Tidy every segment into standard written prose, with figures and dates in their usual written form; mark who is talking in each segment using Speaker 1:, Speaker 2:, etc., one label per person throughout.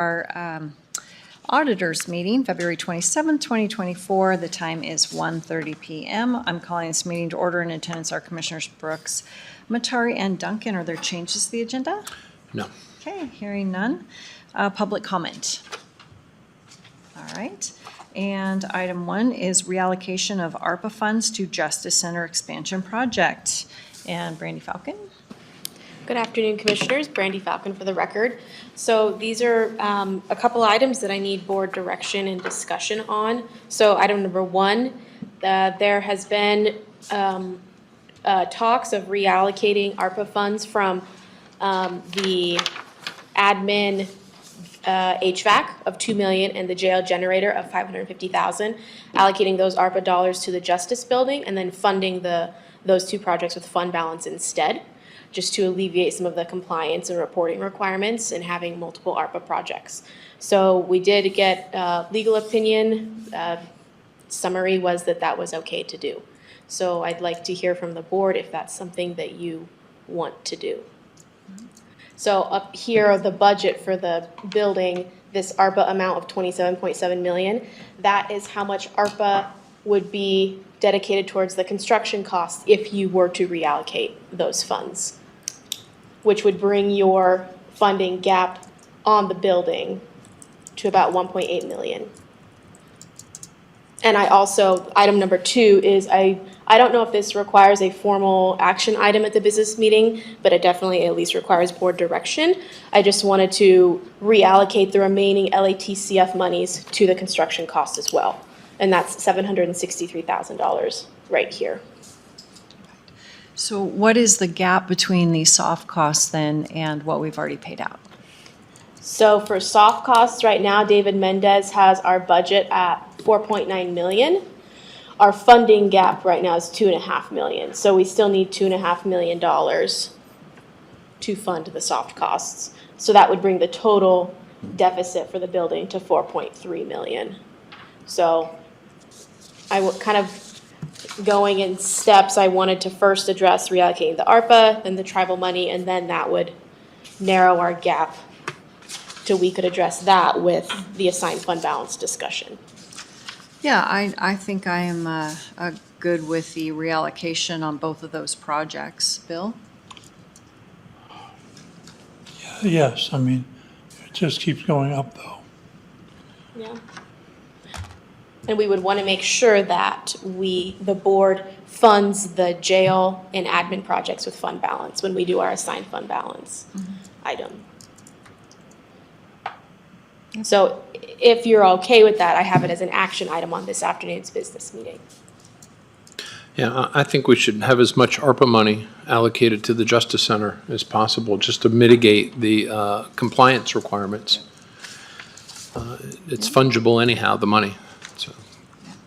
Speaker 1: our auditors meeting, February 27th, 2024. The time is 1:30 p.m. I'm calling this meeting to order. In attendance are Commissioners Brooks, Matari, and Duncan. Are there changes to the agenda?
Speaker 2: No.
Speaker 1: Okay, hearing none. Public comment. All right. And item 1 is reallocation of ARPA funds to Justice Center Expansion Project. And Brandy Falcon.
Speaker 3: Good afternoon, Commissioners. Brandy Falcon for the record. So these are a couple items that I need board direction and discussion on. So item number 1, there has been talks of reallocating ARPA funds from the admin HVAC of $2 million and the jail generator of $550,000, allocating those ARPA dollars to the Justice Building and then funding those two projects with fund balance instead, just to alleviate some of the compliance and reporting requirements and having multiple ARPA projects. So we did get legal opinion. Summary was that was okay to do. So I'd like to hear from the board if that's something that you want to do. So up here, the budget for the building, this ARPA amount of $27.7 million, that is how much ARPA would be dedicated towards the construction costs if you were to reallocate those funds, which would bring your funding gap on the building to about $1.8 million. And I also, item number 2 is I don't know if this requires a formal action item at the business meeting, but it definitely at least requires board direction. I just wanted to reallocate the remaining LATCF monies to the construction cost as well. And that's $763,000 right here.
Speaker 1: So what is the gap between the soft costs then and what we've already paid out?
Speaker 3: So for soft costs right now, David Mendez has our budget at $4.9 million. Our funding gap right now is $2.5 million. So we still need $2.5 million to fund the soft costs. So that would bring the total deficit for the building to $4.3 million. So I would kind of going in steps. I wanted to first address reallocating the ARPA, then the tribal money, and then that would narrow our gap till we could address that with the assigned fund balance discussion.
Speaker 1: Yeah, I think I am good with the reallocation on both of those projects. Bill?
Speaker 4: Yes, I mean, it just keeps going up though.
Speaker 3: Yeah. And we would want to make sure that the board funds the jail and admin projects with fund balance when we do our assigned fund balance item. So if you're okay with that, I have it as an action item on this afternoon's business meeting.
Speaker 2: Yeah, I think we should have as much ARPA money allocated to the Justice Center as possible, just to mitigate the compliance requirements. It's fungible anyhow, the money. So.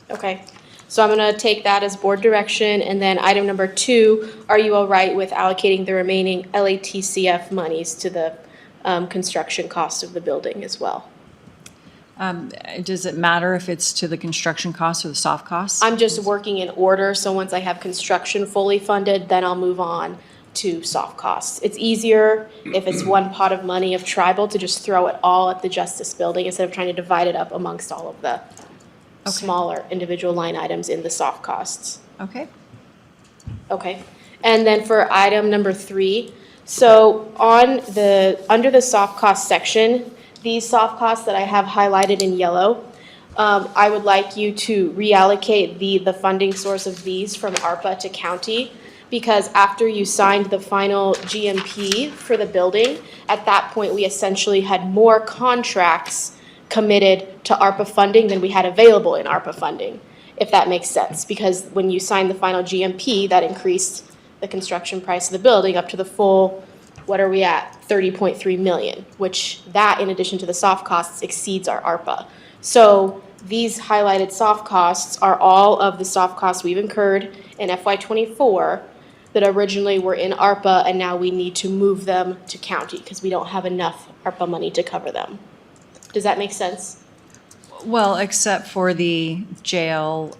Speaker 3: Okay, so I'm going to take that as board direction. And then item number 2, are you all right with allocating the remaining LATCF monies to the construction cost of the building as well?
Speaker 1: Does it matter if it's to the construction costs or the soft costs?
Speaker 3: I'm just working in order, so once I have construction fully funded, then I'll move on to soft costs. It's easier if it's one pot of money of tribal to just throw it all at the Justice Building instead of trying to divide it up amongst all of the smaller individual line items in the soft costs.
Speaker 1: Okay.
Speaker 3: Okay, and then for item number 3, so under the soft cost section, these soft costs that I have highlighted in yellow, I would like you to reallocate the funding source of these from ARPA to county, because after you signed the final GMP for the building, at that point we essentially had more contracts committed to ARPA funding than we had available in ARPA funding, if that makes sense. Because when you signed the final GMP, that increased the construction price of the building up to the full, what are we at, $30.3 million, which that, in addition to the soft costs, exceeds our ARPA. So these highlighted soft costs are all of the soft costs we've incurred in FY24 that originally were in ARPA, and now we need to move them to county because we don't have enough ARPA money to cover them. Does that make sense?
Speaker 1: Well, except for the jail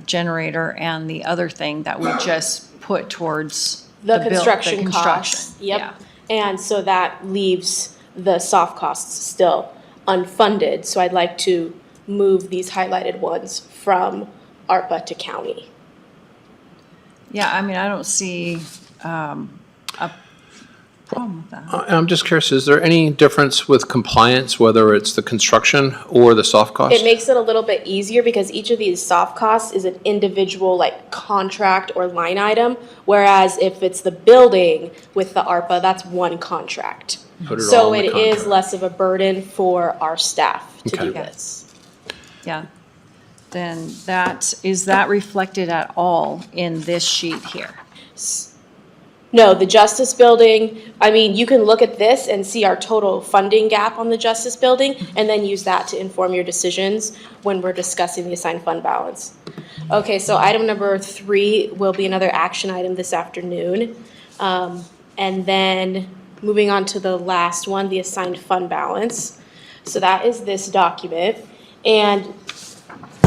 Speaker 1: generator and the other thing that we just put towards
Speaker 3: the construction costs. Yep.
Speaker 1: Yeah.
Speaker 3: And so that leaves the soft costs still. unfunded. So I'd like to move these highlighted ones from ARPA to county.
Speaker 1: Yeah, I mean, I don't see a problem with that.
Speaker 2: I'm just curious, is there any difference with compliance, whether it's the construction or the soft cost?
Speaker 3: It makes it a little bit easier because each of these soft costs is an individual like contract or line item, whereas if it's the building with the ARPA, that's one contract.
Speaker 2: Put it all
Speaker 3: So
Speaker 2: in the
Speaker 3: it is
Speaker 2: contract.
Speaker 3: less of a burden for our staff to do
Speaker 2: Okay.
Speaker 3: this.
Speaker 1: Yeah. Then is that reflected at all in this sheet here?
Speaker 3: No, the Justice Building, I mean, you can look at this and see our total funding gap on the Justice Building and then use that to inform your decisions when we're discussing the assigned fund balance. Okay, so item number 3 will be another action item this afternoon. And then moving on to the last one, the assigned fund balance. So that is this document. And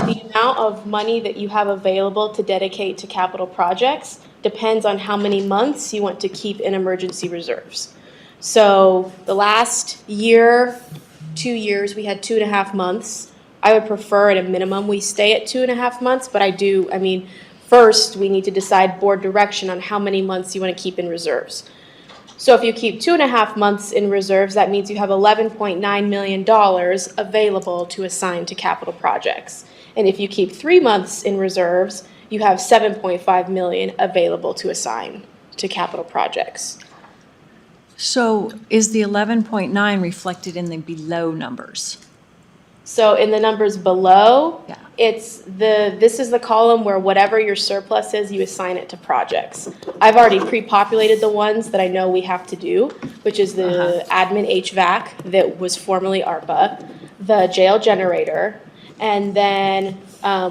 Speaker 3: the amount of money that you have available to dedicate to capital projects depends on how many months you want to keep in emergency reserves. So the last year, 2 years, we had 2.5 months. I would prefer at a minimum we stay at 2.5 months, but first we need to decide board direction on how many months you want to keep in reserves. So if you keep 2.5 months in reserves, that means you have $11.9 million available to assign to capital projects. And if you keep 3 months in reserves, you have $7.5 million available to assign to capital projects.
Speaker 1: So is the 11.9 reflected in the below numbers?
Speaker 3: So in the numbers below,
Speaker 1: Yeah.
Speaker 3: this is the column where whatever your surplus is, you assign it to projects. I've already pre-populated the ones that I know we have to do, which is the admin HVAC that was formerly ARPA, the jail generator, and then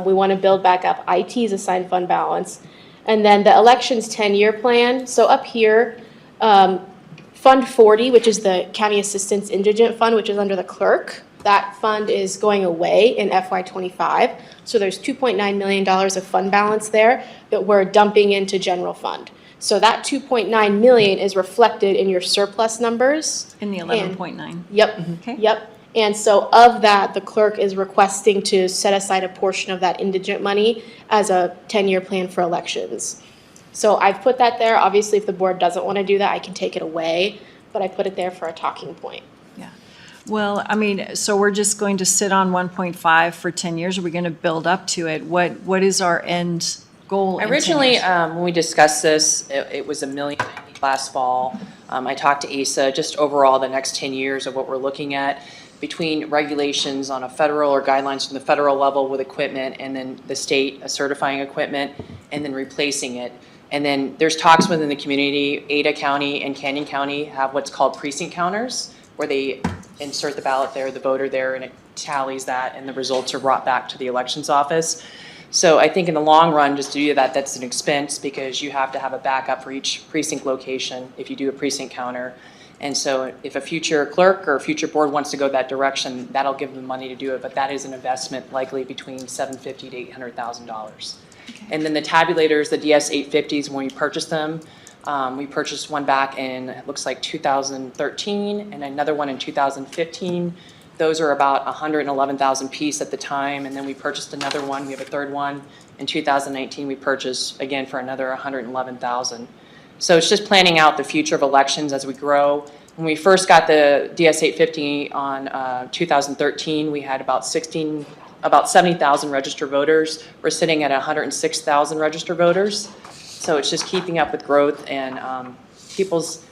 Speaker 3: we want to build back up IT's assigned fund balance. And then the elections 10-year plan. So up here, Fund 40, which is the County Assistance Indigent Fund, which is under the clerk. That fund is going away in FY25. So there's $2.9 million of fund balance there that we're dumping into general fund. So that $2.9 million is reflected in your surplus numbers.
Speaker 1: In the 11.9?
Speaker 3: Yep,
Speaker 1: Okay.
Speaker 3: yep. And so of that, the clerk is requesting to set aside a portion of that indigent money as a 10-year plan for elections. So I've put that there. Obviously, if the board doesn't want to do that, I can take it away, but I put it there for a talking point.
Speaker 1: Yeah. Well, I mean, so we're just going to sit on 1.5 for 10 years? Are we going to build up to it? What is our end goal in 10
Speaker 5: Originally,
Speaker 1: years?
Speaker 5: when we discussed this, it was $1 million last fall. I talked to ASA, just overall the next 10 years of what we're looking at between regulations on a federal or guidelines from the federal level with equipment and then the state certifying equipment and then replacing it. And then there's talks within the community. Ada County and Canyon County have what's called precinct counters, where they insert the ballot there, the voter there, and it tallies that, and the results are brought back to the elections office. So I think in the long run, just to do that, that's an expense because you have to have a backup for each precinct location if you do a precinct counter. And so if a future clerk or a future board wants to go that direction, that'll give them money to do it, but that is an investment likely between $750,000 to $800,000. And then the tabulators, the DS850s, when we purchased them, we purchased one back in, it looks like 2013, and another one in 2015. Those are about 111,000 piece at the time, and then we purchased another one. We have a third one. In 2019, we purchased, again, for another 111,000. So it's just planning out the future of elections as we grow. When we first got the DS850 on 2013, we had about 70,000 registered voters. We're sitting at 106,000 registered voters. So it's just keeping up with growth and people's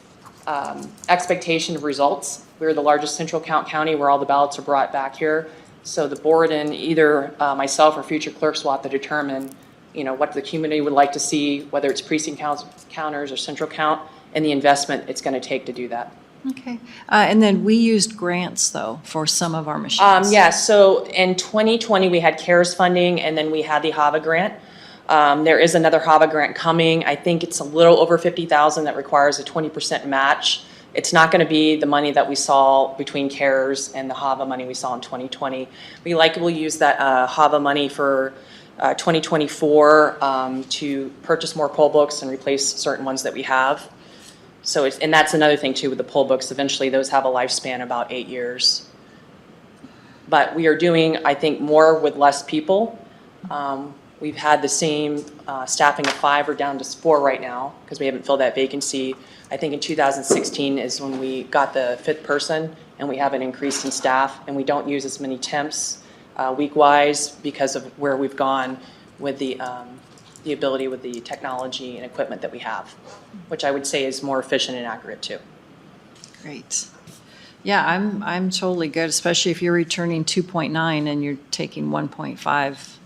Speaker 5: expectation of results. We're the largest central count county where all the ballots are brought back here. So the board and either myself or future clerks will have to determine, what the community would like to see, whether it's precinct counters or central count, and the investment it's going to take to do that.
Speaker 1: Okay. And then we used grants, though, for some of our machines.
Speaker 5: Yes, so in 2020, we had CARES funding, and then we had the HAVA grant. There is another HAVA grant coming. I think it's a little over $50,000 that requires a 20% match. It's not going to be the money that we saw between CARES and the HAVA money we saw in 2020. We likely will use that HAVA money for 2024 to purchase more poll books and replace certain ones that we have. So and that's another thing too with the poll books. Eventually those have a lifespan about 8 years. But we are doing, I think, more with less people. We've had the same staffing of 5, we're down to 4 right now, because we haven't filled that vacancy. I think in 2016 is when we got the 5th person, and we have an increase in staff, and we don't use as many temps week-wise because of where we've gone with the ability with the technology and equipment that we have, which I would say is more efficient and accurate too.
Speaker 1: Great. Yeah, I'm totally good, especially if you're returning 2.9 and you're taking 1.5,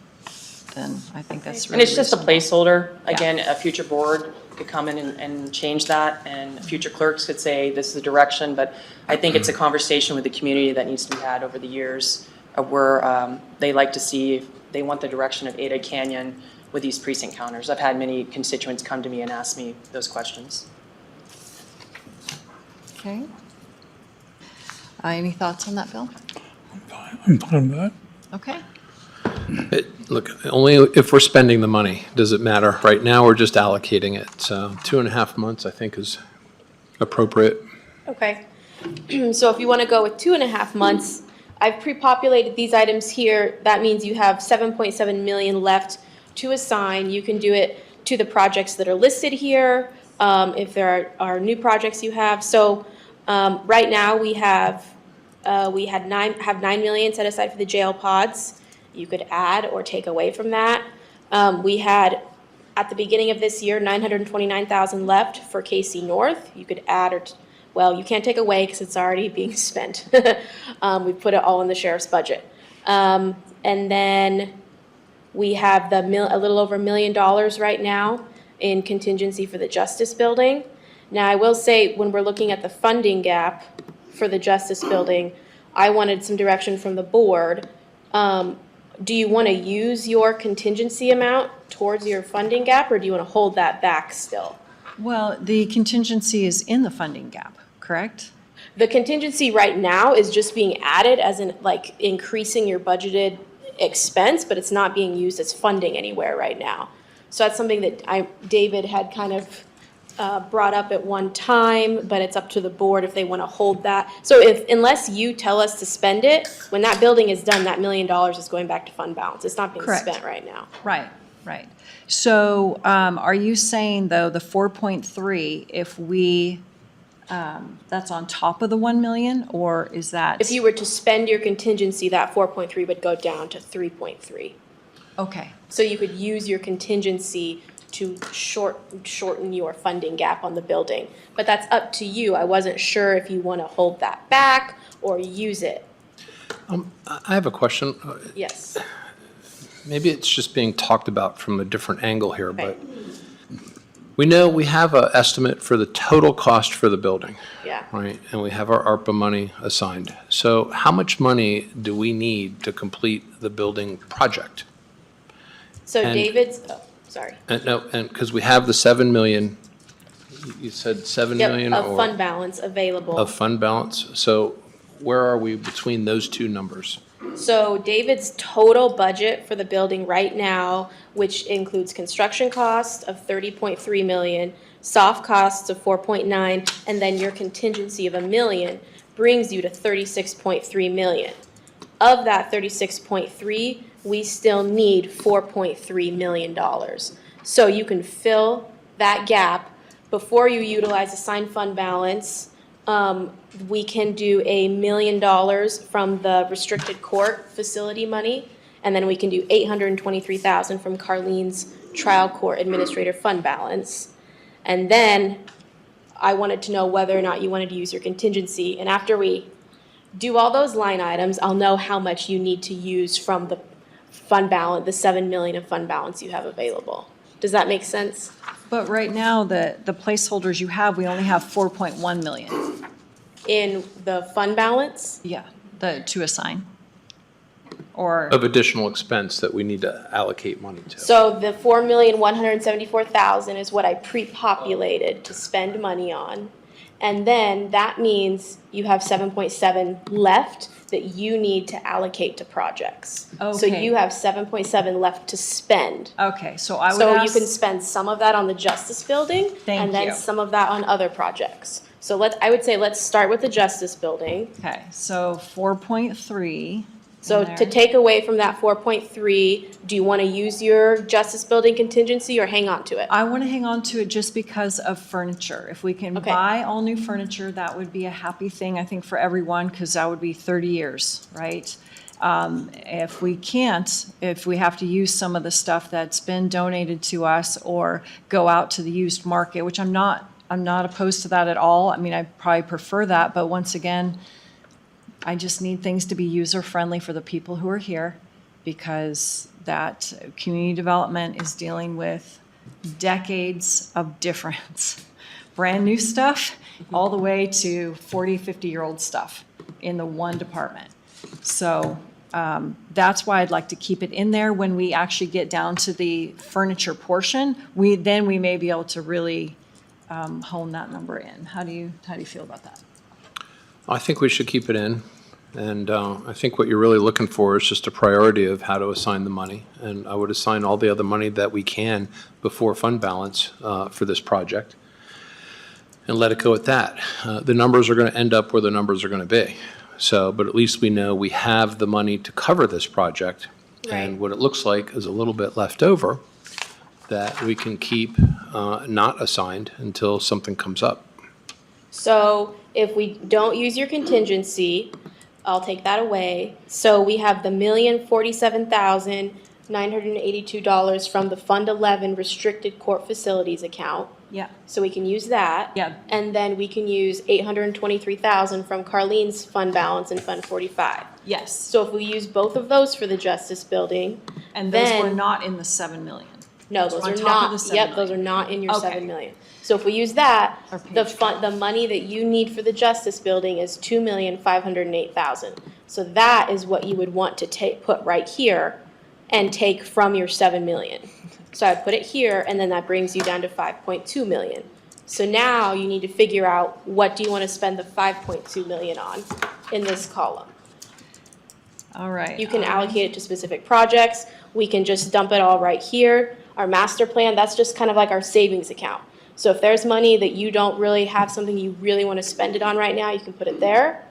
Speaker 1: then I think that's really
Speaker 5: And it's just a
Speaker 1: reasonable.
Speaker 5: placeholder. Again, a future board could come in and change that, and future clerks could say, this is the direction, but I think it's a conversation with the community that needs to be had over the years of where they like to see, they want the direction of Ada Canyon with these precinct counters. I've had many constituents come to me and ask me those questions.
Speaker 1: Okay. Any thoughts on that, Bill?
Speaker 4: I'm fine with that.
Speaker 1: Okay.
Speaker 2: Look, only if we're spending the money does it matter. Right now, we're just allocating it. So 2.5 months, I think, is appropriate.
Speaker 3: Okay. So if you want to go with 2.5 months, I've pre-populated these items here. That means you have 7.7 million left to assign. You can do it to the projects that are listed here, if there are new projects you have. So right now, we have 9 million set aside for the jail pods. You could add or take away from that. We had, at the beginning of this year, 929,000 left for KC North. You could add or, well, you can't take away because it's already being spent. We put it all in the sheriff's budget. And then we have a little over $1 million right now in contingency for the Justice Building. Now, I will say, when we're looking at the funding gap for the Justice Building, I wanted some direction from the board. Do you want to use your contingency amount towards your funding gap, or do you want to hold that back still?
Speaker 1: Well, the contingency is in the funding gap, correct?
Speaker 3: The contingency right now is just being added as in, like, increasing your budgeted expense, but it's not being used as funding anywhere right now. So that's something that David had kind of brought up at one time, but it's up to the board if they want to hold that. So unless you tell us to spend it, when that building is done, that $1 million is going back to fund balance. It's not being
Speaker 1: Correct.
Speaker 3: spent right now.
Speaker 1: Right, right. So are you saying, though, the 4.3, if we, that's on top of the 1 million, or is that?
Speaker 3: If you were to spend your contingency, that 4.3 would go down to 3.3.
Speaker 1: Okay,
Speaker 3: So you could use your contingency to shorten your funding gap on the building. But that's up to you. I wasn't sure if you want to hold that back or use it.
Speaker 2: I have a question.
Speaker 3: Yes.
Speaker 2: Maybe it's just being talked about from a different angle here,
Speaker 3: Okay.
Speaker 2: but we know we have an estimate for the total cost for the building.
Speaker 3: Yeah.
Speaker 2: Right, and we have our ARPA money assigned. So how much money do we need to complete the building project?
Speaker 3: So
Speaker 2: And-
Speaker 3: David's, sorry.
Speaker 2: And because we have the 7 million, you said 7
Speaker 3: Yep,
Speaker 2: million
Speaker 3: of
Speaker 2: or
Speaker 3: fund balance available.
Speaker 2: of fund balance? So where are we between those two numbers?
Speaker 3: So David's total budget for the building right now, which includes construction costs of 30.3 million, soft costs of 4.9, and then your contingency of $1 million, brings you to 36.3 million. Of that 36.3, we still need $4.3 million. So you can fill that gap before you utilize assigned fund balance. We can do $1 million from the restricted court facility money, and then we can do $823,000 from Carlene's trial court administrator fund balance. And then I wanted to know whether or not you wanted to use your contingency, and after we do all those line items, I'll know how much you need to use from the fund balance, the 7 million of fund balance you have available. Does that make sense?
Speaker 1: but right now, the placeholders you have, we only have 4.1 million.
Speaker 3: In the fund balance?
Speaker 1: Yeah, to assign. Or,
Speaker 2: Of additional expense that we need to allocate money to?
Speaker 3: So the 4,174,000 is what I pre-populated to spend money on. And then that means you have 7.7 left that you need to allocate to projects. So
Speaker 1: Okay.
Speaker 3: you have 7.7 left to spend.
Speaker 1: okay, so I would
Speaker 3: So you
Speaker 1: ask.
Speaker 3: can spend some of that on the Justice Building.
Speaker 1: Thank
Speaker 3: And then
Speaker 1: you.
Speaker 3: some of that on other projects. So I would say let's start with the Justice Building.
Speaker 1: Okay, so 4.3,
Speaker 3: So
Speaker 1: in
Speaker 3: to
Speaker 1: there.
Speaker 3: take away from that 4.3, do you want to use your Justice Building contingency or hang on to it?
Speaker 1: I want to hang on to it just because of furniture. If we can
Speaker 3: Okay.
Speaker 1: buy all new furniture, that would be a happy thing, I think, for everyone, because that would be 30 years, right? If we can't, if we have to use some of the stuff that's been donated to us or go out to the used market, which I'm not opposed to that at all. I mean, I probably prefer that, but once again, I just need things to be user-friendly for the people who are here, because that community development is dealing with decades of difference. Brand new stuff, all the way to 40, 50-year-old stuff in the one department. So that's why I'd like to keep it in there. When we actually get down to the furniture portion, we may be able to really hone that number in. How do you feel about that?
Speaker 2: I think we should keep it in. And I think what you're really looking for is just a priority of how to assign the money. And I would assign all the other money that we can before fund balance for this project and let it go at that. The numbers are going to end up where the numbers are going to be. So, but at least we know we have the money to cover this project.
Speaker 3: Right.
Speaker 2: And what it looks like is a little bit left over that we can keep not assigned until something comes up.
Speaker 3: So if we don't use your contingency, I'll take that away. So we have the $1,047,982 from the Fund 11 Restricted Court Facilities account.
Speaker 1: Yeah.
Speaker 3: So we can use that.
Speaker 1: Yeah.
Speaker 3: And then we can use $823,000 from Carlene's fund balance in Fund 45.
Speaker 1: Yes.
Speaker 3: So if we use both of those for the Justice Building,
Speaker 1: And those were
Speaker 3: then-
Speaker 1: not in the 7 million.
Speaker 3: no, those
Speaker 1: On
Speaker 3: are
Speaker 1: top of
Speaker 3: not,
Speaker 1: the 7
Speaker 3: yep, those are
Speaker 1: million.
Speaker 3: not in your
Speaker 1: Okay.
Speaker 3: 7 million. So if we use that,
Speaker 1: Our page
Speaker 3: the money that you need for the Justice Building is $2,508,000. So that is what you would want to put right here and take from your 7 million. So I'd put it here, and then that brings you down to 5.2 million. So now you need to figure out, what do you want to spend the 5.2 million on in this column?
Speaker 1: All right.
Speaker 3: You can allocate it to specific projects. We can just dump it all right here. Our master plan, that's just kind of like our savings account. So if there's money that you don't really have something you really want to spend it on right now, you can put it there.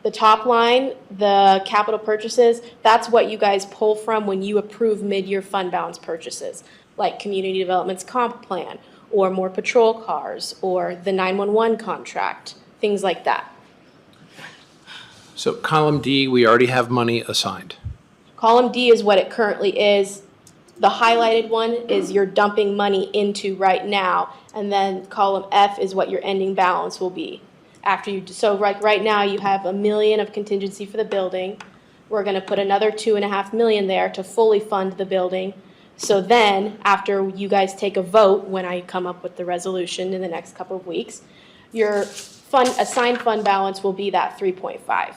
Speaker 3: The top line, the capital purchases, that's what you guys pull from when you approve mid-year fund balance purchases, like community development's comp plan, or more patrol cars, or the 911 contract, things like that.
Speaker 2: So column D, we already have money assigned.
Speaker 3: Column D is what it currently is. The highlighted one is you're dumping money into right now, and then column F is what your ending balance will be. So right now you have $1 million of contingency for the building. We're gonna put another $2.5 million there to fully fund the building. So then, after you guys take a vote, when I come up with the resolution in the next couple of weeks, your assigned fund balance will be that 3.5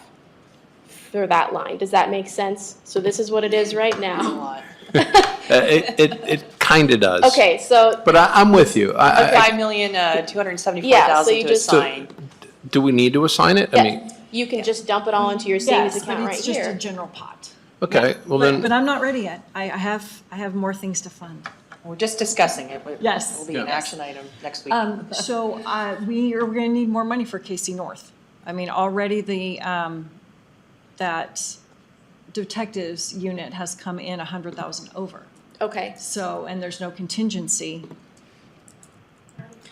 Speaker 3: for that line. Does that make sense? So this is what it is right
Speaker 5: A
Speaker 3: now.
Speaker 5: lot.
Speaker 2: It kind of does.
Speaker 3: Okay, so,
Speaker 2: But I'm with you.
Speaker 3: Yeah, so you
Speaker 5: $5,274,000 to
Speaker 3: just-
Speaker 5: assign.
Speaker 2: Do we need to assign it? I mean,
Speaker 3: yeah, you can just dump it all into your savings
Speaker 1: Yes, but
Speaker 3: account right
Speaker 1: it's just a
Speaker 3: here.
Speaker 1: general pot.
Speaker 2: okay, well
Speaker 1: But
Speaker 2: then,
Speaker 1: I'm not ready yet. I have more things to fund.
Speaker 5: We're just discussing it.
Speaker 1: Yes.
Speaker 5: It'll be an
Speaker 2: Yeah.
Speaker 5: action item next week.
Speaker 1: So we are going to need more money for KC North. I mean, already that detectives unit has come in 100,000 over.
Speaker 3: Okay,
Speaker 1: So, and there's no contingency.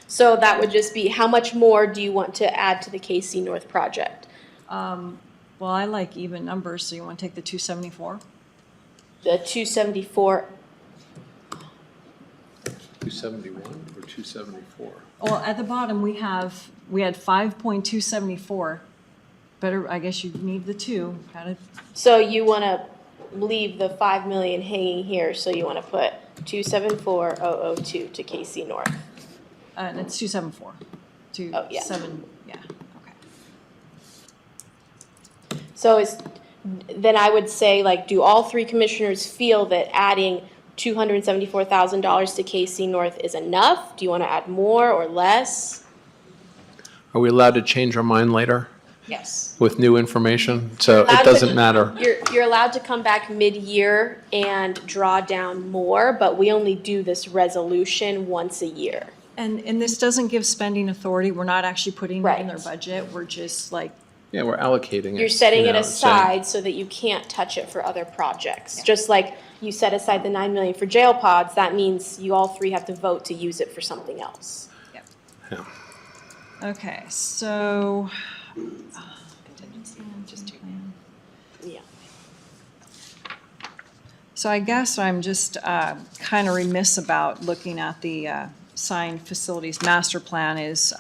Speaker 3: so that would just be, how much more do you want to add to the KC North project?
Speaker 1: Well, I like even numbers, so you want to take the 274?
Speaker 3: The 274,
Speaker 2: 271 or 274?
Speaker 1: Well, at the bottom, we had 5.274. Better, I guess you need the 2.
Speaker 3: so you want to leave the 5 million hanging here, so you want to put 274,002 to KC North.
Speaker 1: And it's 274.
Speaker 3: Oh, yeah.
Speaker 1: 27, yeah, okay.
Speaker 3: So then I would say, like, do all three commissioners feel that adding $274,000 to KC North is enough? Do you want to add more or less?
Speaker 2: Are we allowed to change our mind later
Speaker 5: Yes.
Speaker 2: with new information? So
Speaker 3: Allowed
Speaker 2: it
Speaker 3: to-
Speaker 2: doesn't matter.
Speaker 3: You're allowed to come back mid-year and draw down more, but we only do this resolution once a year.
Speaker 1: And this doesn't give spending authority. We're not actually putting it in their
Speaker 3: Right.
Speaker 1: budget. We're just like
Speaker 2: Yeah, we're allocating it.
Speaker 3: You're setting
Speaker 2: you
Speaker 3: it
Speaker 2: know, saying-
Speaker 3: aside so that you can't touch it for other projects. Just like you set aside the 9 million for jail pods, that means you all three have to vote to use it for something else.
Speaker 2: Yeah.
Speaker 1: Okay, so.
Speaker 3: Yeah.
Speaker 1: So I guess I'm just kind of remiss about looking at the signed facilities master plan is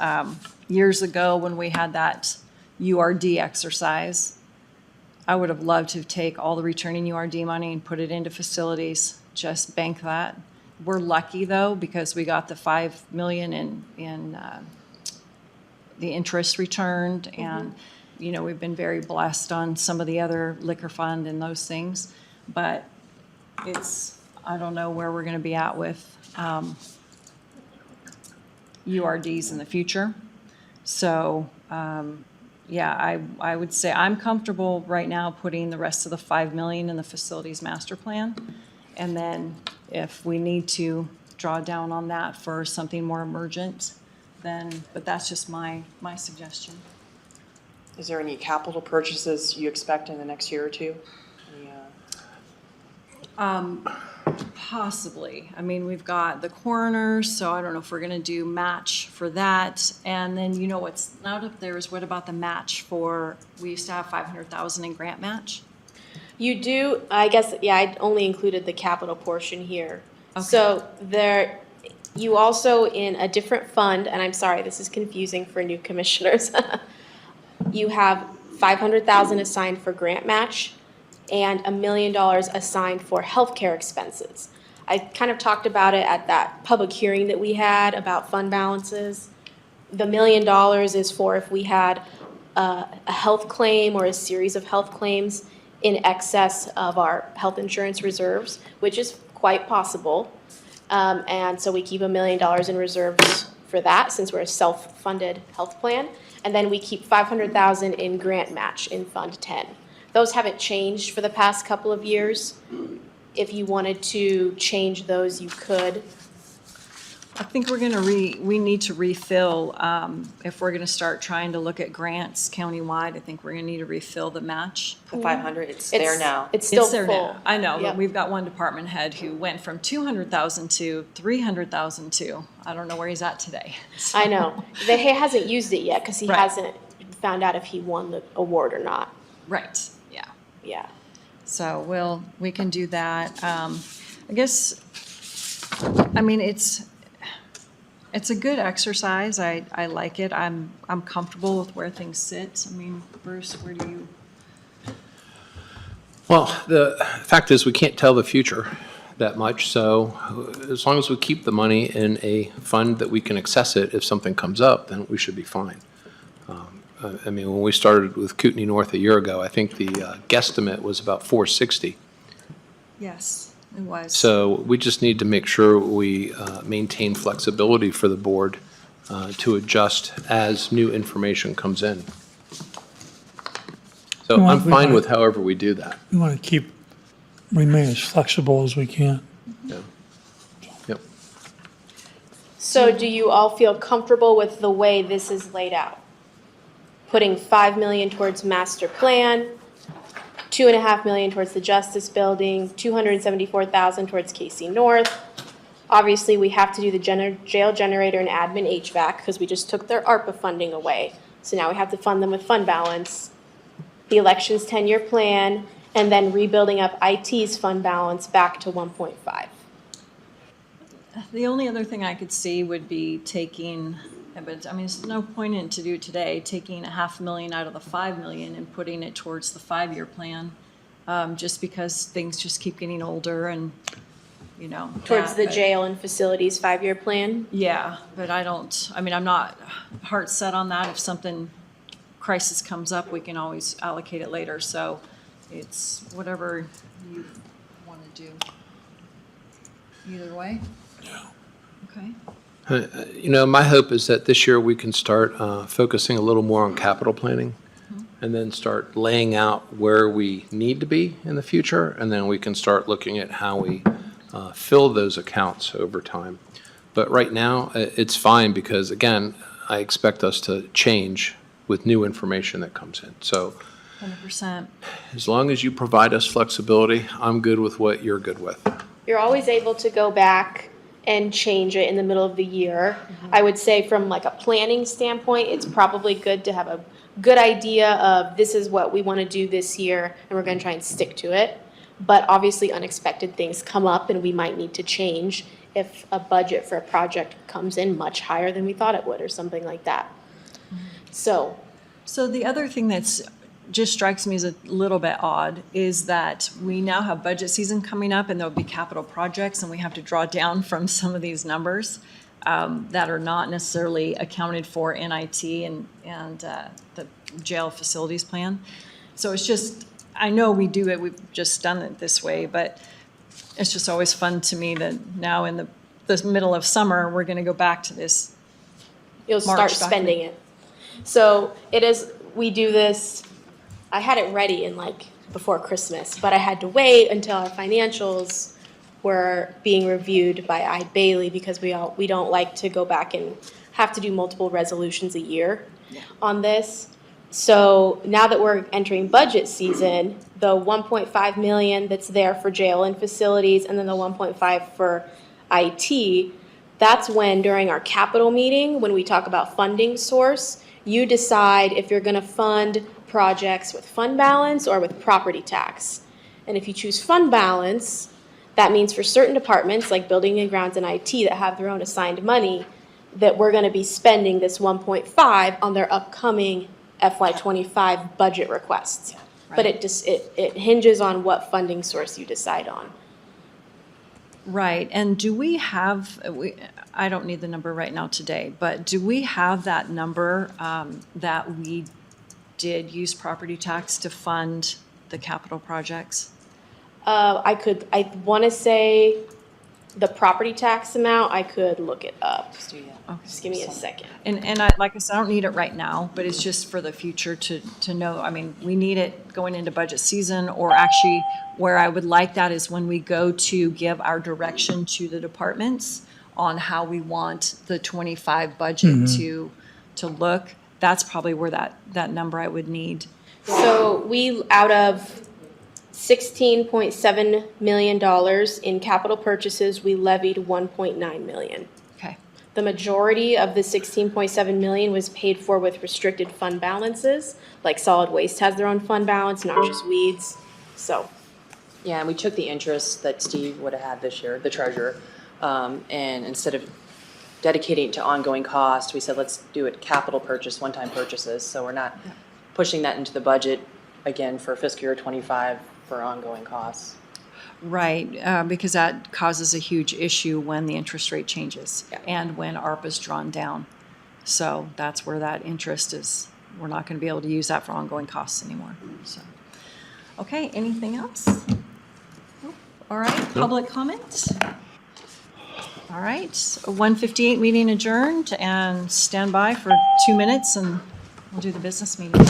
Speaker 1: years ago when we had that URD exercise, I would have loved to take all the returning URD money and put it into facilities, just bank that. We're lucky though, because we got the 5 million in the interest returned and, you know, we've been very blessed on some of the other liquor fund and those things. But I don't know where we're going to be at with URDs in the future. So, yeah, I would say I'm comfortable right now putting the rest of the 5 million in the facilities master plan. And then if we need to draw down on that for something more emergent, then, but that's just my suggestion.
Speaker 5: Is there any capital purchases you expect in the next year or two? Any,
Speaker 1: Possibly. I mean, we've got the coroner, so I don't know if we're gonna do match for that. And then, you know, what's not up there is what about the match for, we used to have 500,000 in grant match?
Speaker 3: You do, I guess, yeah, I only included the capital portion here.
Speaker 1: Okay.
Speaker 3: So there, you also in a different fund, and I'm sorry, this is confusing for new commissioners. You have 500,000 assigned for grant match and $1 million assigned for healthcare expenses. I kind of talked about it at that public hearing that we had about fund balances. The $1 million is for if we had a health claim or a series of health claims in excess of our health insurance reserves, which is quite possible. And so we keep $1 million in reserves for that since we're a self-funded health plan. And then we keep 500,000 in grant match in Fund 10. Those haven't changed for the past couple of years. If you wanted to change those, you could.
Speaker 1: I think we're gonna we need to refill, if we're gonna start trying to look at grants countywide, I think we're gonna need to refill the match.
Speaker 5: the 500, it's there now.
Speaker 3: It's still
Speaker 1: It's there
Speaker 3: full.
Speaker 1: now. I know,
Speaker 3: Yep.
Speaker 1: but we've got one department head who went from 200,000 to 300,000 to, I don't know where he's at today.
Speaker 3: I know. He hasn't used it yet because he
Speaker 1: Right.
Speaker 3: hasn't found out if he won the award or not.
Speaker 1: Right, yeah.
Speaker 3: Yeah.
Speaker 1: So we can do that. I guess, I mean, it's a good exercise. I like it. I'm comfortable with where things sit. I mean, Bruce, where do you?
Speaker 2: Well, the fact is, we can't tell the future that much, so as long as we keep the money in a fund that we can access it if something comes up, then we should be fine. I mean, when we started with Kootenai North a year ago, I think the guesstimate was about 460.
Speaker 1: Yes, it was.
Speaker 2: So we just need to make sure we maintain flexibility for the board to adjust as new information comes in. So
Speaker 4: Well,
Speaker 2: I'm
Speaker 4: we
Speaker 2: fine
Speaker 4: might-
Speaker 2: with however we do that.
Speaker 4: We want to remain as flexible as we can.
Speaker 2: Yeah. Yep.
Speaker 3: So do you all feel comfortable with the way this is laid out? Putting 5 million towards master plan, 2.5 million towards the Justice Building, 274,000 towards KC North. Obviously, we have to do the jail generator and admin HVAC because we just took their ARPA funding away. So now we have to fund them with fund balance. The elections 10-year plan, and then rebuilding up IT's fund balance back to 1.5.
Speaker 1: The only other thing I could see would be taking, but I mean, there's no point in to do today, taking $500,000 out of the 5 million and putting it towards the 5-year plan, just because things just keep getting older and, you know.
Speaker 3: Towards
Speaker 1: that,
Speaker 3: the
Speaker 1: but-
Speaker 3: jail and facilities 5-year plan.
Speaker 1: Yeah, but I mean, I'm not heart set on that. If something crisis comes up, we can always allocate it later. So it's whatever you want to do. Either way?
Speaker 4: Yeah.
Speaker 1: Okay.
Speaker 2: You know, my hope is that this year we can start focusing a little more on capital planning and then start laying out where we need to be in the future, and then we can start looking at how we fill those accounts over time. But right now, it's fine because, again, I expect us to change with new information that comes in. So
Speaker 1: 100%.
Speaker 2: as long as you provide us flexibility, I'm good with what you're good with.
Speaker 3: You're always able to go back and change it in the middle of the year. I would say from like a planning standpoint, it's probably good to have a good idea of this is what we want to do this year and we're going to try and stick to it. But obviously unexpected things come up and we might need to change if a budget for a project comes in much higher than we thought it would or something like that. So,
Speaker 1: So the other thing that's just strikes me as a little bit odd is that we now have budget season coming up and there'll be capital projects and we have to draw down from some of these numbers that are not necessarily accounted for in IT and the jail facilities plan. So it's just, I know we do it, we've just done it this way, but it's just always fun to me that now in the middle of summer, we're going to go back to this.
Speaker 3: you'll start
Speaker 1: March
Speaker 3: spending it. So it is, we do this, I had it ready in like before Christmas, but I had to wait until our financials were being reviewed by Ide Bailey because we don't like to go back and have to do multiple resolutions a year on this. So now that we're entering budget season, the 1.5 million that's there for jail and facilities and then the 1.5 for IT, that's when during our capital meeting, when we talk about funding source, you decide if you're going to fund projects with fund balance or with property tax. And if you choose fund balance, that means for certain departments like building and grounds and IT that have their own assigned money, that we're going to be spending this 1.5 on their upcoming FY25 budget requests. But it hinges on what funding source you decide on.
Speaker 1: Right, and do we have, I don't need the number right now today, but do we have that number that we did use property tax to fund the capital projects?
Speaker 3: I want to say the property tax amount, I could look it up. Just give me a second.
Speaker 1: And I, like I said, I don't need it right now, but it's just for the future to know. I mean, we need it going into budget season, or actually where I would like that is when we go to give our direction to the departments on how we want the 25 budget to look. That's probably where that number I would need.
Speaker 3: So we, out of $16.7 million in capital purchases, we levied 1.9 million.
Speaker 1: Okay.
Speaker 3: The majority of the 16.7 million was paid for with restricted fund balances, like solid waste has their own fund balance, noxious weeds, so.
Speaker 5: Yeah, and we took the interest that Steve would have had this year, the treasurer, and instead of dedicating it to ongoing cost, we said, let's do it capital purchase, one-time purchases, so we're not pushing that into the budget again for fiscal year 25 for ongoing costs.
Speaker 1: Right, because that causes a huge issue when the interest rate changes
Speaker 5: Yeah.
Speaker 1: and when ARPA is drawn down. So that's where that interest is. We're not going to be able to use that for ongoing costs anymore. So, okay, anything else? Nope. All right, public comment? All right, 1:58 meeting adjourned, and stand by for 2 minutes and we'll do the business meeting.